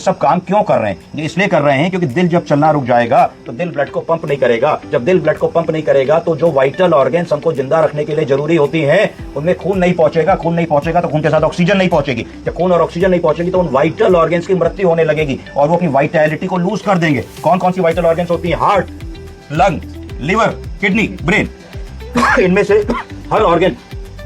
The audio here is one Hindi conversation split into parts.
सब काम क्यों कर रहे हैं? ये इसलिए कर रहे हैं क्योंकि दिल जब चलना रुक जाएगा तो दिल ब्लड को पंप नहीं करेगा। जब दिल ब्लड को पंप नहीं करेगा तो जो वाइटल ऑर्गन्स हमको जिंदा रखने के लिए जरूरी होती हैं उनमें खून नहीं पहुंचेगा। खून नहीं पहुंचेगा तो खून के साथ ऑक्सीजन नहीं पहुंचेगी। जब खून और ऑक्सीजन नहीं पहुंचेगी तो उन वाइटल ऑर्गन्स की मृत्यु होने लगेगी और वो अपनी वाइटैलिटी को लूज कर देंगे। कौन कौन सी वाइटल ऑर्गन्स होती हैं? Heart, lung, liver, kidney, brain. इनमें से हर ऑर्गन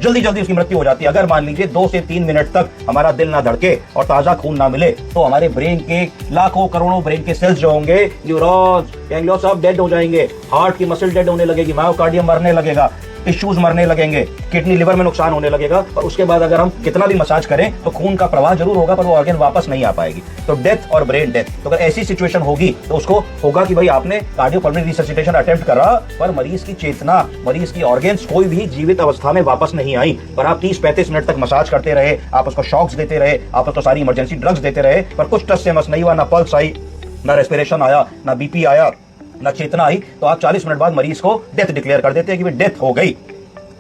जल्दी जल्दी उसकी मृत्यु हो जाती है। अगर मान लीजिए 2 से 3 मिनट तक हमारा दिल ना धड़के और ताजा खून ना मिले तो हमारे ब्रेन के लाखों करोड़ों ब्रेन के सेल्स जो होंगे, न्यूरॉन्स, गैंग्लियन सब डेड हो जाएंगे। हार्ट की मसल डेड होने लगेगी, मायोकार्डियम मरने लगेगा, टिश्यूज मरने लगेंगे, किडनी लिवर में नुकसान होने लगेगा। और उसके बाद अगर हम कितना भी मसाज करें तो खून का प्रवाह जरूर होगा पर वो ऑर्गन वापस नहीं आ पाएगी। तो डेथ और ब्रेन डेथ। तो अगर ऐसी सिचुएशन होगी तो उसको होगा कि भाई आपने कार्डियोपल्मोनरी रिससिटेशन अटेम्प्ट करा पर मरीज की चेतना, मरीज की ऑर्गन्स कोई भी जीवित अवस्था में वापस नहीं आई। पर आप 30-35 मिनट तक मसाज करते रहे, आप उसको शॉक्स देते रहे, आप उसको सारी इमरजेंसी ड्रग्स देते रहे पर कुछ टस से मस नहीं हुआ, ना पल्स आई, ना रेस्पिरेशन आया, ना बीपी आया, ना चेतना आई। तो आप 40 मिनट बाद मरीज को डेथ डिक्लेयर कर देते हैं कि डेथ हो गई।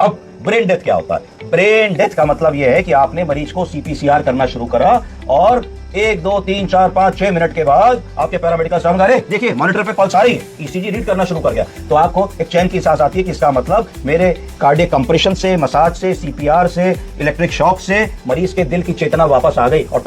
अब ब्रेन डेथ क्या होता है? ब्रेन डेथ का मतलब यह है कि आपने मरीज को सीपीसीआर करना शुरू करा और 1, 2, 3, 4, 5, 6 मिनट के बाद आपके पैरामेडिकल स्टाफ अरे देखिए मॉनिटर पे पल्स आ रही है, ईसीजी रीड करना शुरू कर गया। तो आपको एक चैन की सांस आती है कि इसका मतलब मेरे कार्डियक कंप्रेशन से, मसाज से, सीपीआर से, इलेक्ट्रिक शॉक से मरीज के दिल की चेतना वापस आ गई और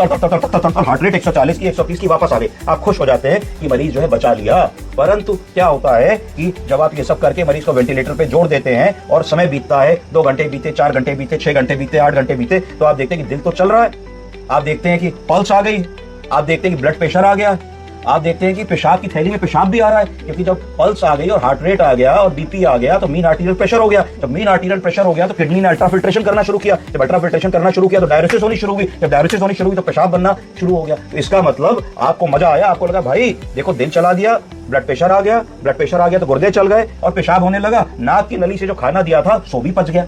हार्ट रेट 140 की 130 की वापस आ गई। आप खुश हो जाते हैं कि मरीज जो है बचा लिया। परंतु क्या होता है कि जब आप ये सब करके मरीज को वेंटिलेटर पे जोड़ देते हैं और समय बीतता है, 2 घंटे बीते, 4 घंटे बीते, 6 घंटे बीते, 8 घंटे बीते, तो आप देखते हैं कि दिल तो चल रहा है, आप देखते हैं कि पल्स आ गई, आप देखते हैं कि ब्लड प्रेशर आ गया, आप देखते हैं कि पेशाब की थैली में पेशाब भी आ रहा है। क्योंकि जब पल्स आ गई और हार्ट रेट आ गया और बीपी आ गया तो मीन आर्टीरियल प्रेशर हो गया। जब मीन आर्टीरियल प्रेशर हो गया तो किडनी ने अल्ट्राफिल्ट्रेशन करना शुरू किया। जब अल्ट्राफिल्ट्रेशन करना शुरू किया तो डायलिसिस होनी शुरू हुई। जब डायलिसिस होनी शुरू हुई तो पेशाब बनना शुरू हो गया। तो इसका मतलब आपको मजा आया, आपको लगा भाई देखो दिल चला दिया, ब्लड प्रेशर आ गया, ब्लड प्रेशर आ गया तो गुर्दे चल गए और पेशाब होने लगा। नाक की नली से जो खाना दिया था सो भी पच गया।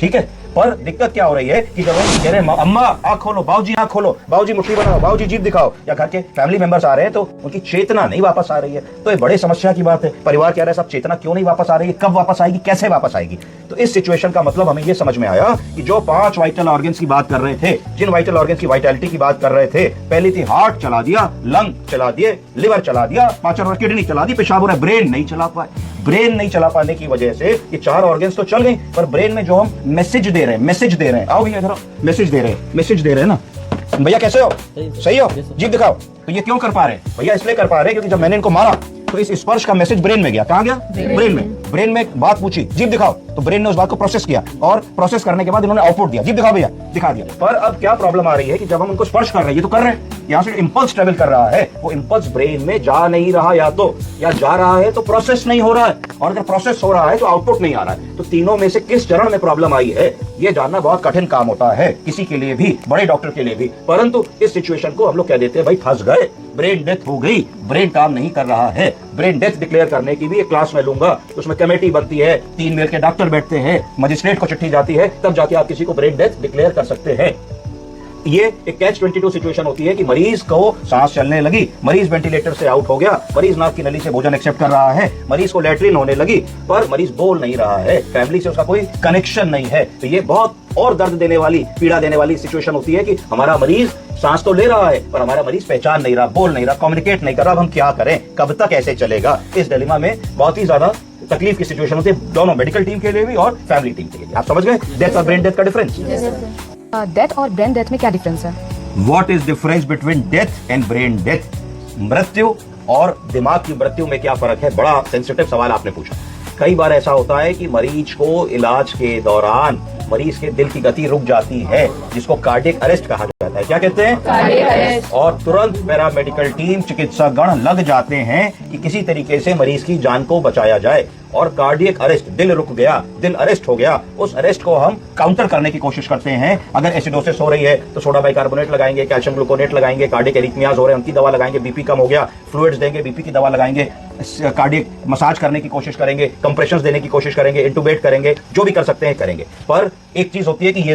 ठीक है, पर दिक्कत क्या हो रही है कि जब हम कह रहे हैं अम्मा आंख खोलो, बाबूजी आंख खोलो, बाबूजी मुट्ठी बनाओ, बाबूजी जीभ दिखाओ, या घर के फैमिली मेंबर्स आ रहे हैं तो उनकी चेतना नहीं वापस आ रही है। तो ये बड़े समस्या की बात है। परिवार कह रहा है साहब चेतना क्यों नहीं वापस आ रही है, कब वापस आएगी, कैसे वापस आएगी? तो इस सिचुएशन का मतलब हमें ये समझ में आया कि जो 5 वाइटल ऑर्गन्स की बात कर रहे थे, जिन वाइटल ऑर्गन्स की वाइटैलिटी की बात कर रहे थे, पहली थी हार्ट चला दिया, लंग चला दिए, लिवर चला दिया, 5 और किडनी चला दी, पेशाब हो रहा है, ब्रेन नहीं चला पाए। ब्रेन नहीं चला पाने की वजह से ये 4 ऑर्गन्स तो चल गई पर ब्रेन में जो हम मैसेज दे रहे हैं, आओ भैया इधर, मैसेज दे रहे हैं ना, भैया कैसे हो, सही हो, जीभ दिखाओ। तो ये क्यों कर पा रहे हैं भैया? इसलिए कर पा रहे हैं क्योंकि जब मैंने इनको मारा तो इस स्पर्श का मैसेज ब्रेन में गया। कहां गया? ब्रेन में एक बात पूछी, जीभ दिखाओ, तो ब्रेन ने उस बात को प्रोसेस किया और प्रोसेस करने के बाद इन्होंने आउटपुट दिया, जीभ दिखाओ भैया, दिखा दिया। पर अब क्या प्रॉब्लम आ रही है कि जब हम उनको स्पर्श कर रहे हैं, ये तो कर रहे हैं, यहाँ से इंपल्स ट्रेवल कर रहा है, वो इंपल्स ब्रेन में जा नहीं रहा, या जा रहा है तो प्रोसेस नहीं हो रहा है, और अगर प्रोसेस हो रहा है तो आउटपुट नहीं आ रहा है। तो तीनों में से किस चरण में प्रॉब्लम आई है ये जानना बहुत कठिन काम होता है, किसी के लिए भी, बड़े डॉक्टर के लिए भी। परंतु इस सिचुएशन को हम लोग कह देते हैं भाई फंस गए, ब्रेन डेथ हो गई, ब्रेन काम नहीं कर रहा है। ब्रेन डेथ डिक्लेयर करने की भी एक क्लास में लूंगा, उसमें कमेटी बनती है, 3 मेल के डॉक्टर बैठते हैं, मजिस्ट्रेट को चिट्ठी जाती है, तब जाके आप किसी को ब्रेन डेथ डिक्लेयर कर सकते हैं। ये एक कैच 22 सिचुएशन होती है कि मरीज को सांस चलने लगी, मरीज वेंटिलेटर से आउट हो गया, मरीज नाक की नली से भोजन एक्सेप्ट कर रहा है, मरीज को लैट्रिन होने लगी पर मरीज बोल नहीं रहा है, फैमिली से उसका कोई कनेक्शन नहीं है। तो ये बहुत और दर्द देने वाली, पीड़ा देने वाली सिचुएशन होती है कि हमारा मरीज सांस तो ले रहा है पर हमारा मरीज पहचान नहीं रहा, बोल नहीं रहा, कम्युनिकेट नहीं कर रहा। अब हम क्या करें, कब तक ऐसे चलेगा? इस डिलेमा में बहुत ही ज्यादा तकलीफ की सिचुएशन होती है, दोनों मेडिकल टीम के लिए भी और फैमिली टीम के लिए। आप समझ गए डेथ और ब्रेन डेथ का डिफरेंस? डेथ और ब्रेन डेथ में क्या डिफरेंस है? What is difference between death and brain death? मृत्यु और दिमाग की मृत्यु में क्या फर्क है? बड़ा सेंसिटिव सवाल आपने पूछा। कई बार ऐसा होता है कि मरीज को इलाज के दौरान मरीज के दिल की गति रुक जाती है, जिसको कार्डियक अरेस्ट कहा जाता है। क्या कहते हैं? Cardiac arrest. और तुरंत पैरामेडिकल टीम, चिकित्सा गण लग जाते हैं कि किसी तरीके से मरीज की जान को बचाया जाए। और कार्डियक अरेस्ट, दिल रुक गया, दिल अरेस्ट हो गया, उस अरेस्ट को हम काउंटर करने की कोशिश करते हैं। अगर एसिडोसिस हो रही है तो सोडा बाइकार्बोनेट लगाएंगे, कैल्शियम ग्लूकोनेट लगाएंगे, कार्डियक एरिथमियाज हो रहे हैं उनकी दवा लगाएंगे, बीपी कम हो गया फ्लूइड्स देंगे, बीपी की दवा लगाएंगे, कार्डियक मसाज करने की कोशिश करेंगे, कंप्रेशंस देने की कोशिश करेंगे, इंटुबेट करेंगे, जो भी कर सकते हैं करेंगे। पर एक चीज होती है कि ये